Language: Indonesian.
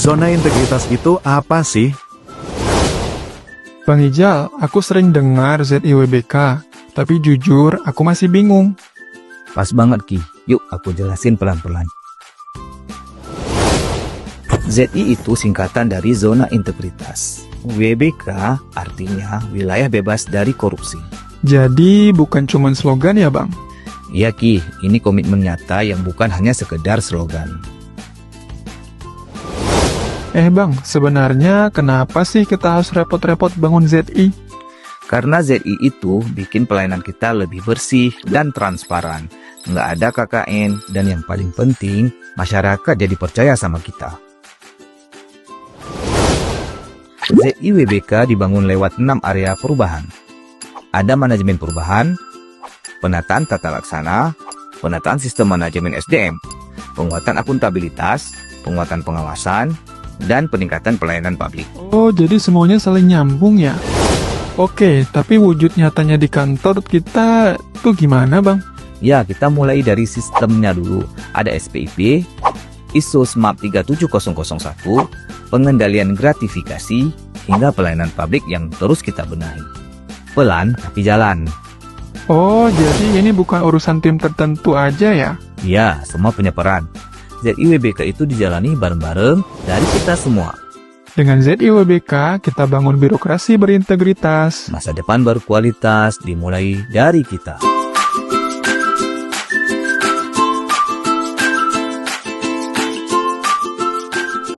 Zona integritas itu apa sih? Bang Ijal, aku sering dengar ZIWBK, tapi jujur aku masih bingung. Pas banget Ki, yuk aku jelasin pelan-pelan. ZI itu singkatan dari Zona Integritas. WBK artinya wilayah bebas dari korupsi. Jadi bukan cuma slogan ya Bang? Iya Ki, ini komitmen nyata yang bukan hanya sekedar slogan. Bang, sebenarnya kenapa sih kita harus repot-repot bangun ZI? Karena ZI itu bikin pelayanan kita lebih bersih dan transparan. Nggak ada KKN, dan yang paling penting, masyarakat jadi percaya sama kita. ZIWBK dibangun lewat 6 area perubahan. Ada manajemen perubahan, penataan tata laksana, penataan sistem manajemen SDM, penguatan akuntabilitas, penguatan pengawasan, dan peningkatan pelayanan publik. Oh, jadi semuanya saling nyambung ya? Oke, tapi wujud nyatanya di kantor kita tuh gimana Bang? Ya, kita mulai dari sistemnya dulu. Ada SPIP, ISO SMAP 37001, pengendalian gratifikasi, hingga pelayanan publik yang terus kita benahi. Pelan tapi jalan. Oh, jadi ini bukan urusan tim tertentu aja ya? Ya, semua punya peran. ZIWBK itu dijalani bareng-bareng dari kita semua. Dengan ZIWBK, kita bangun birokrasi berintegritas. Masa depan berkualitas dimulai dari kita.